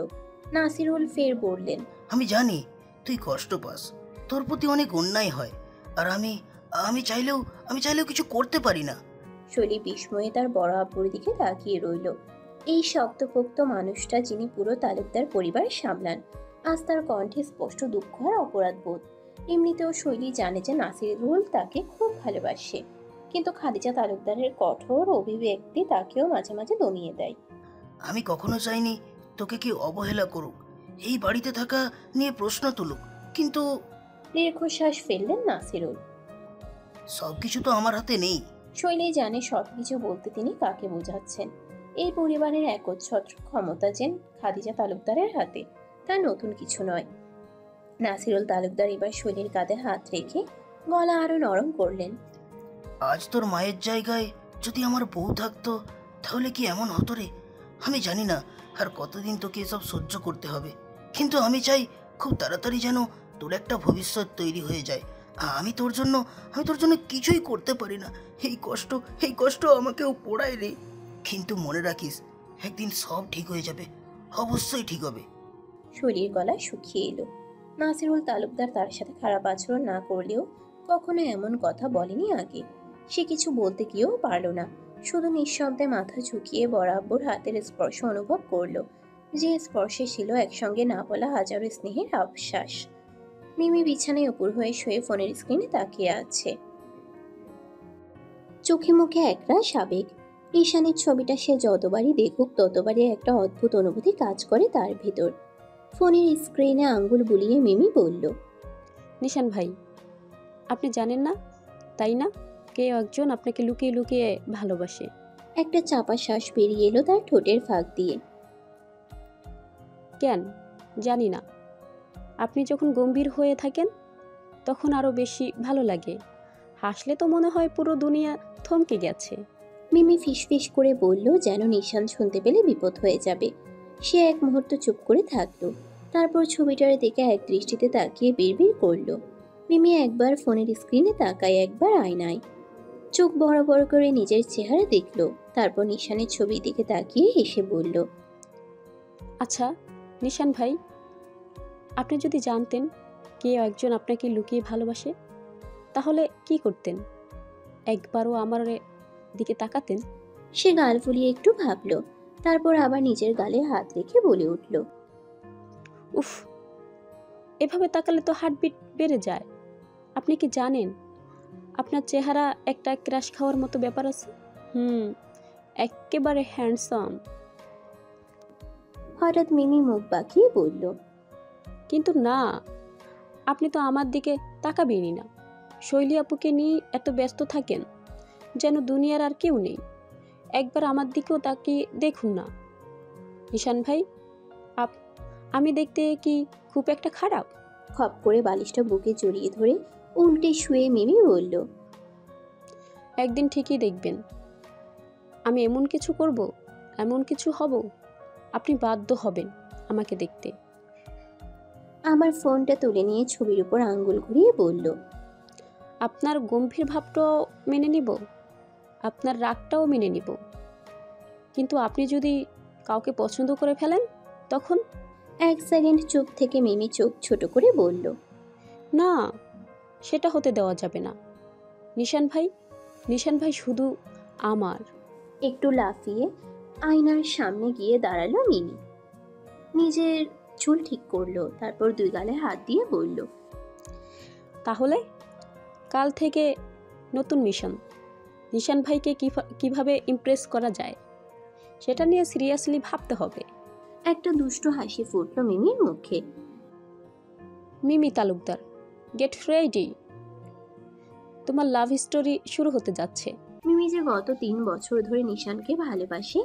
Speaker 2: নাসিরুল ফের বললেন,
Speaker 9: আমি জানি তুই কষ্ট পাস, তোর প্রতি অনেক অন্যায় হয়, আর আমি চাইলেও কিছু করতে পারি না।
Speaker 2: শৈলী বিস্ময়ে তার বড় আব্বুর দিকে তাকিয়ে রইল। এই শক্তপোক্ত মানুষটা, যিনি পুরো তালুকদার পরিবার সামলান, আজ তার কণ্ঠে স্পষ্ট দুঃখ আর অপরাধ বোধ। এমনিতেও শৈলী জানে যে নাসিরুল তাকে খুব ভালোবাসে, কিন্তু খাদিজা তালুকদারের কঠোর অভিব্যক্তি তাকেও মাঝে মাঝে দমিয়ে দেয়।
Speaker 9: আমি কখনো চাইনি তোকে কি অবহেলা করুক, এই বাড়িতে থাকা নিয়ে প্রশ্ন তুলুক, কিন্তু
Speaker 2: দীর্ঘশ্বাস ফেললেন নাসিরুল।
Speaker 9: সবকিছু তো আমার হাতে নেই।
Speaker 2: শৈলী জানে সবকিছু বলতে তিনি কাকে বোঝাচ্ছেন। এই পরিবারের একচ্ছত্র ক্ষমতা যে খাদিজা তালুকদারের হাতে, তা নতুন কিছু নয়। নাসিরুল তালুকদার এবার শৈলীর কাঁধে হাত রেখে গলা আরো নরম করলেন।
Speaker 9: আজ তোর মায়ের জায়গায় যদি আমার বউ থাকতো, তাহলে কি এমন হতো রে? আমি জানি না আর কতদিন তোকে এসব সহ্য করতে হবে, কিন্তু আমি চাই খুব তাড়াতাড়ি যেন তোর একটা ভবিষ্যৎ তৈরি হয়ে যায়। আমি তোর জন্য কিছুই করতে পারি না। এই কষ্ট আমাকেও পোড়ায় রে। কিন্তু মনে রাখিস, একদিন সব ঠিক হয়ে যাবে, অবশ্যই ঠিক হবে।
Speaker 2: শৈলীর গলা শুকিয়ে এলো। নাসিরুল তালুকদার তার সাথে খারাপ আচরণ না করলেও কখনো এমন কথা বলেনি আগে। সে কিছু বলতে গিয়েও পারল না। শুধু নিঃশব্দে মাথা ঝুঁকিয়ে বড় আব্বুর হাতের স্পর্শ অনুভব করলো, যে স্পর্শে ছিল একসঙ্গে না বলা হাজারো স্নেহের আশ্বাস। মিমি বিছানায় উপর হয়ে শুয়ে ফোনের স্ক্রিনে তাকিয়ে আছে, চোখে মুখে একরাশ আবেগ। ঈশানের ছবিটা সে যতবারই দেখুক ততবারই একটা অদ্ভুত অনুভূতি কাজ করে তার ভিতর। ফোনের স্ক্রিনে আঙ্গুল বুলিয়ে মিমি বলল,
Speaker 7: নিশান ভাই, আপনি জানেন না, তাই না, কেউ একজন আপনাকে লুকিয়ে লুকিয়ে ভালোবাসে।
Speaker 2: একটা চাপা শ্বাস বেরিয়ে এলো তার ঠোঁটের ফাঁক দিয়ে।
Speaker 7: কেন জানি না, আপনি যখন গম্ভীর হয়ে থাকেন তখন আরও বেশি ভালো লাগে। হাসলে তো মনে হয় পুরো দুনিয়া থমকে গেছে।
Speaker 2: মিমি ফিসফিস করে বলল, যেন নিশান শুনতে পেলে বিপদ হয়ে যাবে। সে এক মুহূর্ত চুপ করে থাকলো, তারপর ছবিটার দিকে এক দৃষ্টিতে তাকিয়ে বিড়বিড় করলো। মিমি একবার ফোনের স্ক্রিনে তাকায়, একবার আয়নায়। চোখ বড় বড় করে নিজের চেহারা দেখলো, তারপর নিশানের ছবির দিকে তাকিয়ে হেসে বলল,
Speaker 7: আচ্ছা নিশান ভাই, আপনি যদি জানতেন কেউ একজন আপনাকে লুকিয়ে ভালোবাসে তাহলে কি করতেন? একবারও আমার দিকে তাকাতেন?
Speaker 2: সে গাল ফুলিয়ে একটু ভাবলো, তারপর আবার নিজের গালে হাত রেখে বলে উঠল,
Speaker 7: উফ, এভাবে তাকালে তো হার্টবিট বেড়ে যায়। আপনি কি জানেন আপনার চেহারা একটা ক্রাশ খাওয়ার মতো ব্যাপার আছে? একেবারে হ্যান্ডসাম।
Speaker 2: হঠাৎ মিমি মুখ বাঁকিয়ে বলল,
Speaker 7: কিন্তু না, আপনি তো আমার দিকে তাকাবেনই না। শৈলী আপুকে নিয়ে এত ব্যস্ত থাকেন যেন দুনিয়ার আর কেউ নেই। একবার আমার দিকেও তাকিয়ে দেখুন না। নিশান ভাই, আমি দেখতে কি খুব একটা খারাপ?
Speaker 2: খপ করে বালিশটা বুকে জড়িয়ে ধরে উল্টে শুয়ে মিমি বলল,
Speaker 7: একদিন ঠিকই দেখবেন আমি এমন কিছু করব, এমন কিছু হব, আপনি বাধ্য হবেন আমাকে দেখতে।
Speaker 2: আমার ফোনটা তুলে নিয়ে ছবির উপর আঙ্গুল ঘুরিয়ে বলল,
Speaker 7: আপনার গম্ভীর ভাবটাও মেনে নিব, আপনার রাগটাও মেনে নিব, কিন্তু আপনি যদি কাউকে পছন্দ করে ফেলেন তখন?
Speaker 2: এক সেকেন্ড চুপ থেকে মিমি চোখ ছোট করে বলল,
Speaker 7: না, সেটা হতে দেওয়া যাবে না। নিশান ভাই শুধু আমার।
Speaker 2: একটু লাফিয়ে আয়নার সামনে গিয়ে দাঁড়ালো মিমি, নিজের চুল ঠিক করলো, তারপর দুই গালে হাত দিয়ে বলল,
Speaker 7: তাহলে কাল থেকে নতুন মিশন। নিশান ভাইকে কিভাবে ইমপ্রেস করা যায় সেটা নিয়ে সিরিয়াসলি ভাবতে হবে।
Speaker 2: একটা দুষ্টু হাসি ফুটলো মিমির মুখে।
Speaker 7: মিমি তালুকদার, গেট রেডি, তোমার লাভ স্টোরি শুরু হতে যাচ্ছে।
Speaker 2: মিমি যে গত 3 বছর ধরে নিশানকে ভালোবাসে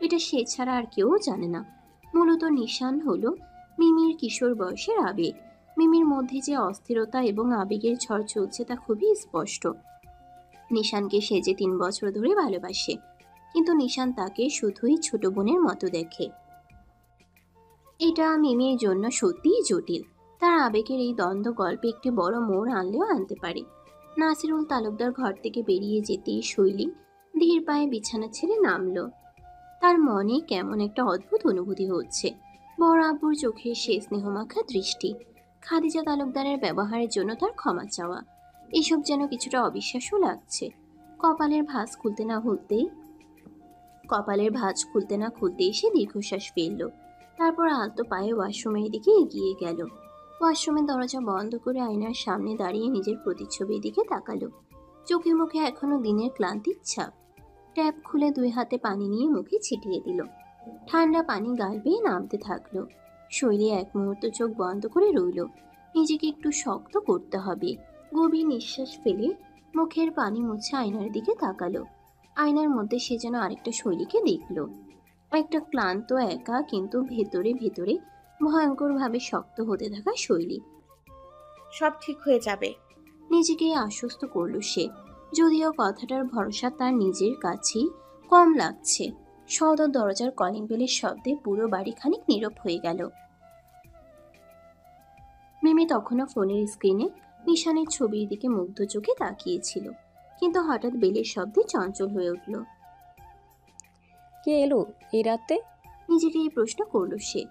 Speaker 2: এটা সে ছাড়া আর কেউ জানে না। মূলত নিশান হলো মিমির কিশোর বয়সের আবেগ। মিমির মধ্যে যে অস্থিরতা এবং আবেগের ঝড় চলছে তা খুবই স্পষ্ট। নিশানকে সে যে 3 বছর ধরে ভালোবাসে, কিন্তু নিশান তাকে শুধুই ছোট বোনের মতো দেখে। এটা মিমির জন্য সত্যিই জটিল। তার আবেগের এই দ্বন্দ্ব গল্পে একটি বড় মোড় আনলেও আনতে পারে। নাসিরুল তালুকদার ঘর থেকে বেরিয়ে যেতেই শৈলী ধীর পায়ে বিছানা ছেড়ে নামলো। তার মনে কেমন একটা অদ্ভুত অনুভূতি হচ্ছে। বড় আব্বুর চোখে সে স্নেহমাখা দৃষ্টি, খাদিজা তালুকদারের ব্যবহারের জন্য তার ক্ষমা চাওয়া, এসব যেন কিছুটা অবিশ্বাস্য লাগছে। কপালের ভাঁজ খুলতে না খুলতেই সে দীর্ঘশ্বাস ফেলল। তারপর আলতো পায়ে ওয়াশরুমের দিকে এগিয়ে গেল। ওয়াশরুমের দরজা বন্ধ করে আয়নার সামনে দাঁড়িয়ে নিজের প্রতিচ্ছবির দিকে তাকালো। চোখে মুখে এখনো দিনের ক্লান্তির ছাপ। ট্যাপ খুলে 2 হাতে পানি নিয়ে মুখে ছিটিয়ে দিল। ঠান্ডা পানি গাল বেয়ে নামতে থাকলো। শৈলী এক মুহূর্ত চোখ বন্ধ করে রইল। নিজেকে একটু শক্ত করতে হবে। গভীর নিঃশ্বাস ফেলে মুখের পানি মুছে আয়নার দিকে তাকালো। আয়নার মধ্যে সে যেন আরেকটা শৈলীকে দেখলো, একটা ক্লান্ত, একা, কিন্তু ভেতরে ভেতরে ভয়ঙ্করভাবে শক্ত হতে থাকা শৈলী।
Speaker 6: সব ঠিক হয়ে যাবে,
Speaker 2: নিজেকে আশ্বস্ত করলো সে, যদিও কথাটার ভরসা তার নিজের কাছেই কম লাগছে। সদর দরজার কলিং বেলের শব্দে পুরো বাড়ি খানিক নীরব হয়ে গেল। মিমি তখনও ফোনের স্ক্রিনে নিশানের ছবির দিকে মুগ্ধ চোখে তাকিয়েছিল, কিন্তু হঠাৎ বেলের শব্দে চঞ্চল হয়ে উঠল।
Speaker 7: কে এলো এই রাতে?
Speaker 2: নিজেকে এই প্রশ্ন করলো সে,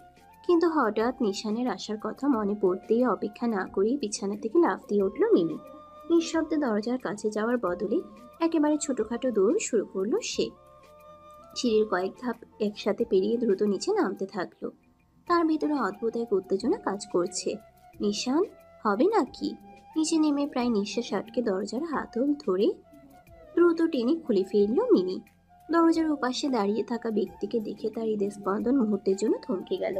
Speaker 2: কিন্তু হঠাৎ নিশানের আসার কথা মনে পড়তেই অপেক্ষা না করেই বিছানা থেকে লাফ দিয়ে উঠল মিমি। নিঃশব্দে দরজার কাছে যাওয়ার বদলে একেবারে ছোটখাটো দৌড় শুরু করলো সে। সিঁড়ির কয়েক ধাপ একসাথে পেরিয়ে দ্রুত নিচে নামতে থাকলো। তার ভেতরে অদ্ভুত এক উত্তেজনা কাজ করছে। নিশান হবে নাকি? নিচে নেমে প্রায় নিঃশ্বাস আটকে দরজার হাতল ধরে দ্রুত টেনে খুলে ফেলল মিমি। দরজার ওপাশে দাঁড়িয়ে থাকা ব্যক্তিকে দেখে তার হৃদয় স্পন্দন মুহূর্তের জন্য থমকে গেল।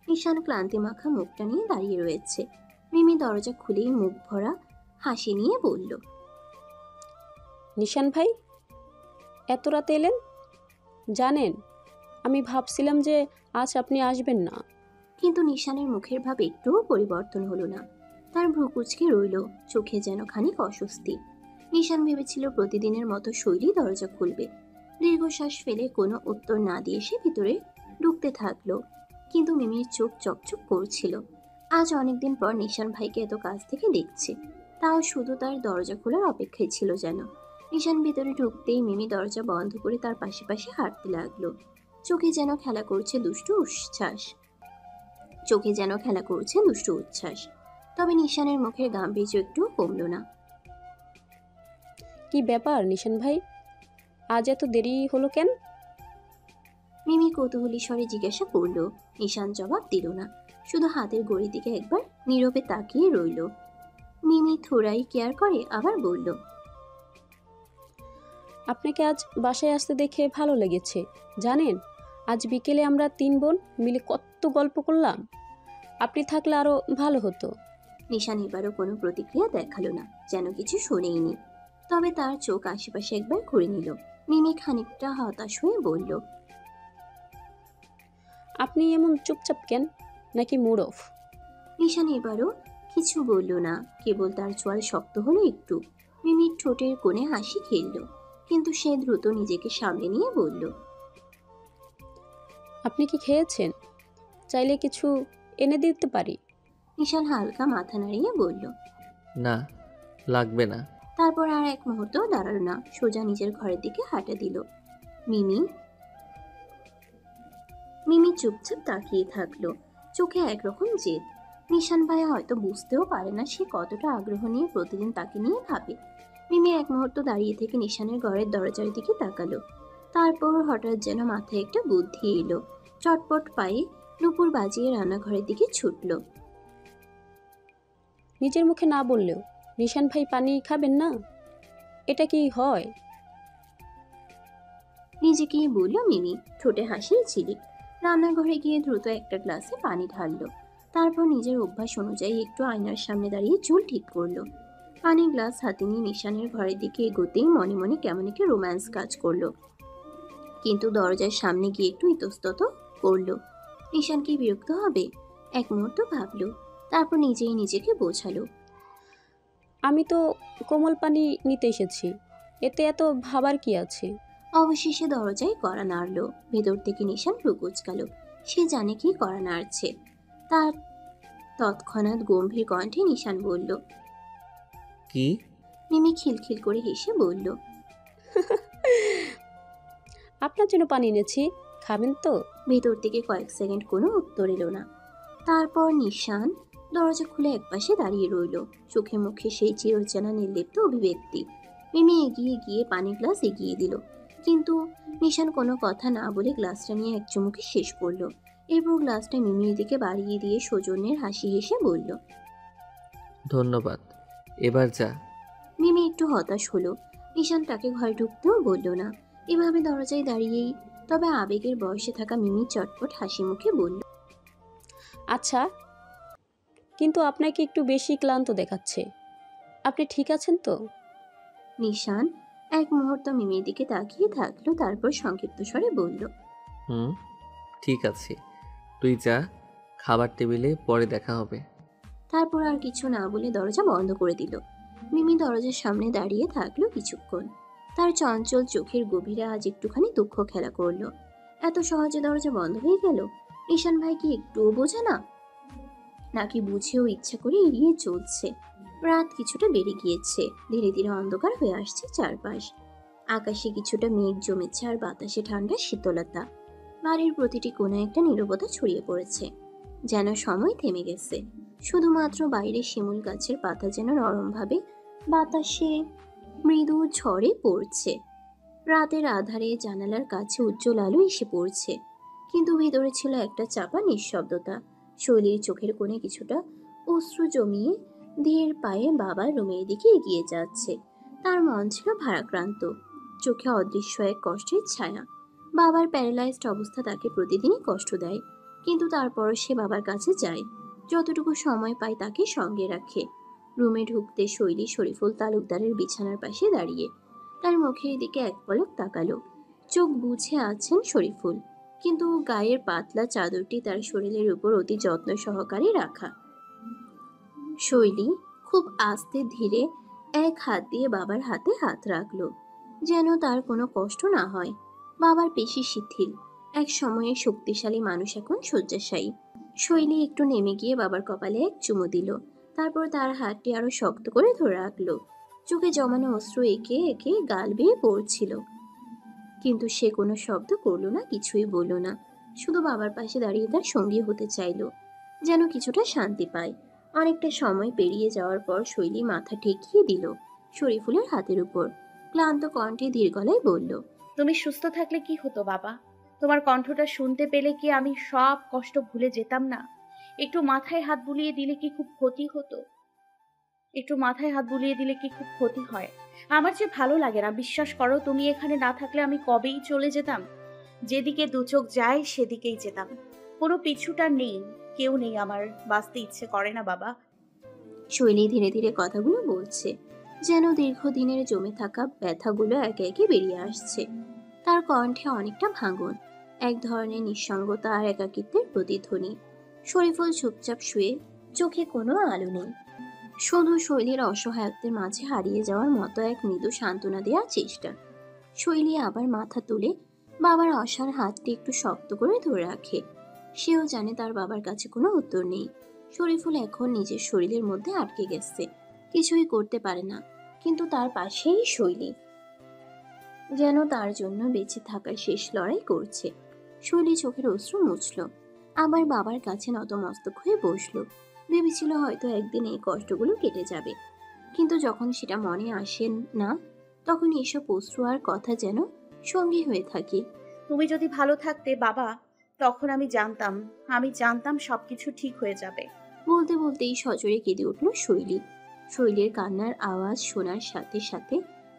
Speaker 2: নিশান ক্লান্তি মাখা মুখটা নিয়ে দাঁড়িয়ে রয়েছে। মিমি দরজা খুলেই মুখ ভরা হাসি নিয়ে বলল,
Speaker 7: নিশান ভাই, এত রাতে এলেন? জানেন, আমি ভাবছিলাম যে আজ আপনি আসবেন না।
Speaker 2: কিন্তু নিশানের মুখের ভাব একটুও পরিবর্তন হলো না। তার ভ্রু কুঁচকে রইল, চোখে যেন খানিক অস্বস্তি। নিশান ভেবেছিল প্রতিদিনের মতো শৈলী দরজা খুলবে। দীর্ঘশ্বাস ফেলে কোনো উত্তর না দিয়ে সে ভিতরে ঢুকতে থাকলো। কিন্তু মিমির চোখ চকচক করছিল। আজ অনেকদিন পর নিশান ভাইকে এত কাছ থেকে দেখছে, তাও শুধু তার দরজা খোলার অপেক্ষায় ছিল যেন। নিশান ভিতরে ঢুকতেই মিমি দরজা বন্ধ করে তার পাশে পাশে হাঁটতে লাগলো। চোখে যেন খেলা করছে দুষ্টু উচ্ছ্বাস। তবে নিশানের মুখের গাম্ভীর্য একটু কমল না।
Speaker 7: কি ব্যাপার নিশান ভাই, আজ এত দেরি হলো কেন?
Speaker 2: মিমি কৌতূহলী স্বরে জিজ্ঞাসা করলো। নিশান জবাব দিল না, শুধু হাতের ঘড়ির দিকে একবার নীরবে তাকিয়ে রইল। মিমি থোড়াই কেয়ার করে আবার বলল,
Speaker 7: আপনাকে আজ বাসায় আসতে দেখে ভালো লেগেছে। জানেন, আজ বিকেলে আমরা 3 বোন মিলে কত গল্প করলাম। আপনি থাকলে আরো ভালো হতো।
Speaker 2: নিশান এবারও কোনো প্রতিক্রিয়া দেখালো না, যেন কিছু শোনেইনি। তবে তার চোখ আশেপাশে একবার ঘুরে নিল। মিমি খানিকটা হতাশ হয়ে বলল,
Speaker 7: আপনি এমন চুপচাপ কেন? নাকি মুড অফ?
Speaker 2: নিশান এবারও কিছু বলল না, কেবল তার চোয়াল শক্ত হলো একটু। মিমির ঠোঁটের কোণে হাসি খেলল, কিন্তু সে দ্রুত নিজেকে সামলে নিয়ে বলল,
Speaker 7: আপনি কি খেয়েছেন? চাইলে কিছু এনে দিতে পারি।
Speaker 2: নিশান হালকা মাথা নাড়িয়ে বলল,
Speaker 1: না, লাগবে না।
Speaker 2: তারপর আর এক মুহূর্ত দাঁড়ালো না, সোজা নিজের ঘরের দিকে হাঁটা দিল। মিমি চুপচাপ তাকিয়ে থাকলো, চোখে একরকম জেদ। নিশান ভাই হয়তো বুঝতেও পারে না সে কতটা আগ্রহ নিয়ে প্রতিদিন তাকে নিয়ে ভাবে। মিমি এক মুহূর্ত দাঁড়িয়ে থেকে নিশানের ঘরের দরজার দিকে তাকালো। তারপর হঠাৎ যেন মাথায় একটা বুদ্ধি এলো। চটপট পায়ে নুপুর বাজিয়ে রান্নাঘরের দিকে ছুটল।
Speaker 7: নিজের মুখে না বললেও নিশান ভাই পানি খাবেন না? এটা কি হয়?
Speaker 2: নিজেকেই বলল মিমি, ঠোঁটে হাসির ঝিলিক। রান্নাঘরে গিয়ে দ্রুত একটা গ্লাসে পানি ঢাললো। তারপর নিজের অভ্যাস অনুযায়ী একটু আয়নার সামনে দাঁড়িয়ে চুল ঠিক করলো। পানির গ্লাস হাতে নিয়ে নিশানের ঘরের দিকে এগোতেই মনে মনে কেমন একটা রোম্যান্স কাজ করলো। কিন্তু দরজার সামনে গিয়ে একটু ইতস্তত করলো। নিশান কি বিরক্ত হবে? এক মুহূর্ত ভাবলো, তারপর নিজেই নিজেকে বোঝালো,
Speaker 7: আমি তো কোমল পানি নিতে এসেছি, এতে এত ভাবার কি আছে?
Speaker 2: অবশেষে দরজায় কড়া নাড়ল। ভেতর থেকে নিশান ভ্রু কুঁচকালো। সে জানে কি কড়া নাড়ছে। তার তৎক্ষণাৎ গম্ভীর কণ্ঠে নিশান বলল,
Speaker 1: কি?
Speaker 2: মিমি খিলখিল করে হেসে বলল,
Speaker 7: আপনার জন্য পানি এনেছি, খাবেন তো?
Speaker 2: ভেতর থেকে কয়েক সেকেন্ড কোনো উত্তর এলো না। তারপর নিশান দরজা খুলে একপাশে দাঁড়িয়ে রইল, চোখে মুখে সেই চিরচেনা নির্লিপ্ত অভিব্যক্তি। মিমি এগিয়ে গিয়ে পানির গ্লাস এগিয়ে দিল, কিন্তু নিশান কোনো কথা না বলে গ্লাসটা নিয়ে এক চুমুকে শেষ করল। এরপর গ্লাসটা মিমির দিকে বাড়িয়ে দিয়ে সৌজন্যের হাসি হেসে বলল,
Speaker 1: ধন্যবাদ, এবার যা।
Speaker 2: মিমি একটু হতাশ হলো। নিশান তাকে ঘরে ঢুকতেও বলল না, এভাবে দরজায় দাঁড়িয়েই। তবে আবেগের বয়সে থাকা মিমি চটপট হাসি মুখে বলল,
Speaker 7: আচ্ছা, কিন্তু আপনাকে একটু বেশি ক্লান্ত দেখাচ্ছে। আপনি ঠিক আছেন তো?
Speaker 2: নিশান এক মুহূর্ত মিমির দিকে তাকিয়ে থাকলো, তারপর সংক্ষিপ্ত স্বরে বলল,
Speaker 1: ঠিক আছে, তুই যা, খাবার টেবিলে পরে দেখা হবে।
Speaker 2: তারপর আর কিছু না বলে দরজা বন্ধ করে দিল। মিমি দরজার সামনে দাঁড়িয়ে থাকলো কিছুক্ষণ। তার চঞ্চল চোখের গভীরে আজ একটুখানি দুঃখ খেলা করলো। এত সহজে দরজা বন্ধ হয়ে গেল। নিশান ভাই কি একটুও বোঝে না, নাকি বুঝেও ইচ্ছা করে এড়িয়ে চলছে? রাত কিছুটা বেড়ে গিয়েছে, ধীরে ধীরে অন্ধকার হয়ে আসছে চারপাশ। আকাশে কিছুটা মেঘ জমেছে, আর বাতাসে ঠান্ডা শীতলতা। বাড়ির প্রতিটি কোণে একটা নীরবতা ছড়িয়ে পড়েছে, যেন সময় থেমে গেছে। শুধুমাত্র বাইরে শিমুল গাছের পাতা যেন নরমভাবে বাতাসে মৃদু ঝড়ে পড়ছে। রাতের আধারে জানালার কাছে উজ্জ্বল আলো এসে পড়ছে, কিন্তু ভিতরে ছিল একটা চাপা নিঃশব্দতা। শৈলীর চোখের কোণে কিছুটা অশ্রু জমিয়ে ধীর পায়ে বাবার রুমের দিকে এগিয়ে যাচ্ছে। তার মন ছিল ভারাক্রান্ত, চোখে অদৃশ্য এক কষ্টের ছায়া। বাবার প্যারালাইজড অবস্থা তাকে প্রতিদিনই কষ্ট দেয়, কিন্তু তারপরও সে বাবার কাছে যায়, যতটুকু সময় পায় তাকে সঙ্গে রাখে। রুমে ঢুকতে শৈলী শরীফুল তালুকদারের বিছানার পাশে দাঁড়িয়ে তার মুখের দিকে এক পলক তাকালো। চোখ বুঝে আছেন শরীফুল, কিন্তু গায়ের পাতলা চাদরটি তার শরীরের উপর অতি যত্ন সহকারে রাখা। শৈলী খুব আস্তে ধীরে এক হাত দিয়ে বাবার হাতে হাত রাখলো, যেন তার কোনো কষ্ট না হয়। বাবার পেশি শিথিল, এক সময়ে শক্তিশালী মানুষ এখন শয্যাশায়ী। শৈলী একটু নেমে গিয়ে বাবার কপালে এক চুমু দিল, তারপর তার হাতটি আরো শক্ত করে ধরে রাখলো। চোখে জমানো অশ্রু একে একে গাল বেয়ে পড়ছিল, কিন্তু সে কোনো শব্দ করলো না, কিছুই বলল না। শুধু বাবার পাশে দাঁড়িয়ে তার সঙ্গী হতে চাইল, যেন কিছুটা শান্তি পায়। অনেকটা সময় পেরিয়ে যাওয়ার পর শৈলী মাথা ঠেকিয়ে দিল শরীফুলের হাতের উপর। ক্লান্ত কণ্ঠে ধীর গলায় বলল,
Speaker 6: তুমি সুস্থ থাকলে কি হতো বাবা? তোমার কণ্ঠটা শুনতে পেলে কি আমি সব কষ্ট ভুলে যেতাম না? একটু মাথায় হাত বুলিয়ে দিলে কি খুব ক্ষতি হতো? একটু মাথায় হাত বুলিয়ে দিলে কি খুব ক্ষতি হয়? আমার যে ভালো লাগে না, বিশ্বাস করো। তুমি এখানে না থাকলে আমি কবেই চলে যেতাম। যেদিকে দু চোখ যায় সেদিকেই যেতাম। কোনো পিছুটা নেই, কেউ নেই। আমার বাঁচতে ইচ্ছে করে না বাবা।
Speaker 2: শৈলী ধীরে ধীরে কথাগুলো বলছে, যেন দীর্ঘদিনের জমে থাকা ব্যথাগুলো একে একে বেরিয়ে আসছে। তার কণ্ঠে অনেকটা ভাঙন, এক ধরনের নিঃসঙ্গতা আর একাকিত্বের প্রতিধ্বনি। শরীফুল চুপচাপ শুয়ে, চোখে কোনো আলো নেই, শুধু শৈলীর অসহায়ত্বের মাঝে হারিয়ে যাওয়ার মতো এক মৃদু সান্ত্বনা দেওয়ার চেষ্টা। শৈলী আবার মাথা তুলে বাবার অসার হাতটি একটু শক্ত করে ধরে রাখে। সেও জানে তার বাবার কাছে কোনো উত্তর নেই। শরীফুল এখন নিজের শরীরের মধ্যে আটকে গেছে, কিছুই করতে পারে না, কিন্তু তার পাশেই শৈলী যেন তার জন্য বেঁচে থাকার শেষ লড়াই করছে। শৈলী চোখের অশ্রু মুছল, আবার বাবার কাছে নতমস্তক হয়ে বসলো। ভেবেছিল হয়তো একদিন এই কষ্টগুলো কেটে যাবে, কিন্তু যখন সেটা মনে আসে না, তখন এসব অশ্রু আর কথা যেন সঙ্গী হয়ে থাকে।
Speaker 6: তুমি যদি ভালো থাকতে বাবা, তখন আমি জানতাম সবকিছু ঠিক হয়ে যাবে।
Speaker 2: বলতে বলতেই সজোরে কেঁদে উঠল শৈলী। শৈলীর কান্নার আওয়াজ শোনার সাথে সাথে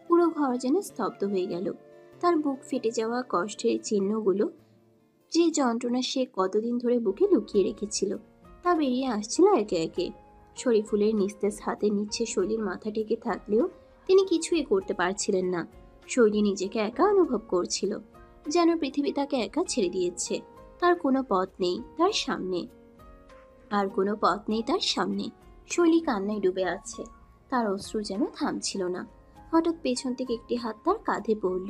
Speaker 2: পুরো ঘর যেন স্তব্ধ হয়ে গেল। তার বুক ফেটে যাওয়া কষ্টের চিহ্নগুলো, যে যন্ত্রণা সে কতদিন ধরে বুকে লুকিয়ে রেখেছিল, তা বেরিয়ে আসছিল একে একে। শরীফুলের নিস্তেজ হাতে নিচ্ছে শৈলীর মাথা টেকে থাকলেও তিনি কিছুই করতে পারছিলেন না। শৈলী নিজেকে একা অনুভব করছিল, যেন পৃথিবী তাকে একা ছেড়ে দিয়েছে। তার কোনো পথ নেই তার সামনে, আর কোনো পথ নেই তার সামনে। শৈলী কান্নায় ডুবে আছে, তার অশ্রু যেন থামছিল না। হঠাৎ পেছন থেকে একটি হাত তার কাঁধে পড়ল,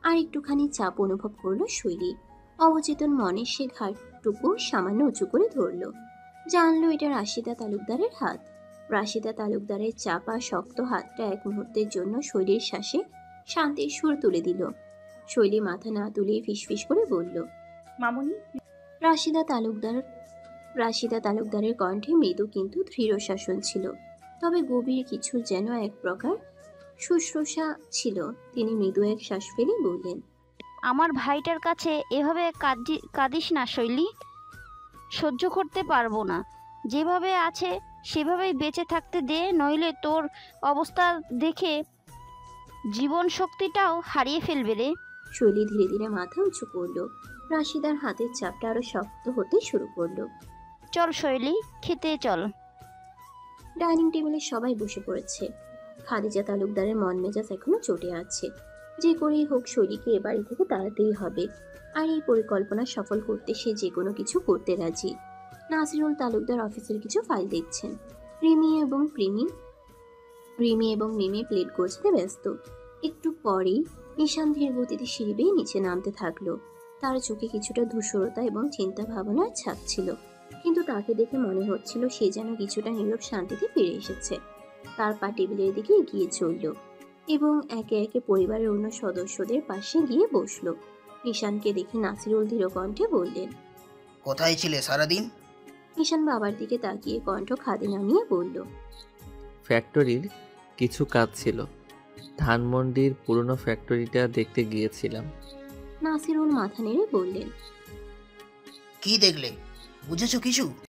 Speaker 2: আর একটুখানি চাপ অনুভব করলো শৈলী। অবচেতন মনে সে ঘাটটুকু সামান্য উঁচু করে ধরল, জানলো এটা রাশিদা তালুকদারের হাত। রাশিদা তালুকদারের চাপা শক্ত হাতটা এক মুহূর্তের জন্য শৈলীর শ্বাসে শান্তির সুর তুলে দিল। শৈলী মাথা না তুলিয়ে ফিসফিস করে বলল,
Speaker 6: মামুনি।
Speaker 2: রাশিদা তালুকদারের কণ্ঠে মৃদু কিন্তু দৃঢ় শাসন ছিল, তবে গভীর কিছু যেন এক প্রকার শুশ্রূষা ছিল। তিনি মৃদু এক শ্বাস ফেলে বললেন,
Speaker 5: আমার ভাইটার কাছে এভাবে কাঁদিস না শৈলী, সহ্য করতে পারবো না। যেভাবে আছে সেভাবেই বেঁচে থাকতে দে, নইলে তোর অবস্থা দেখে জীবন শক্তিটাও হারিয়ে ফেলবে রে।
Speaker 2: শৈলী ধীরে ধীরে মাথা উঁচু করলো। রাশিদার হাতের চাপটা আরো শক্ত হতে শুরু করলো।
Speaker 5: চল শৈলী, খেতে চল।
Speaker 2: ডাইনিং টেবিলে সবাই বসে পড়েছে। খাদিজা তালুকদারের মন মেজাজ এখনো চটে আছে। যে করেই হোক শৈলীকে এ বাড়ি থেকে তাড়াতেই হবে, আর এই পরিকল্পনা সফল করতে সে যে কোনো কিছু করতে রাজি। নাসিরুল তালুকদার অফিসের কিছু ফাইল দেখছেন। রিমি এবং মিমি প্লেট গোছাতে ব্যস্ত। একটু পরেই নিশান ধীর গতিতে সিঁড়ি বেয়ে নিচে নামতে থাকলো। তার চোখে কিছুটা ধূসরতা এবং চিন্তা ভাবনার ছাপ ছিল, কিন্তু তাকে দেখে মনে হচ্ছিল সে যেন কিছুটা নীরব শান্তিতে ফিরে এসেছে। তার পা টেবিলের দিকে এগিয়ে চলল এবং একে একে পরিবারের অন্য সদস্যদের পাশে গিয়ে বসলো। নিশানকে দেখে নাসিরুল ধীর কণ্ঠে বললেন,
Speaker 9: কোথায় ছিলে সারাদিন?
Speaker 2: নিশান বাবার দিকে তাকিয়ে কণ্ঠ খাদে নামিয়ে বলল,
Speaker 1: ফ্যাক্টরির কিছু কাজ ছিল, ধানমন্ডির পুরনো ফ্যাক্টরিটা দেখতে গিয়েছিলাম।
Speaker 2: নাসিরুল মাথা নেড়ে বললেন,
Speaker 9: কি দেখলে? বুঝেছো কিছু?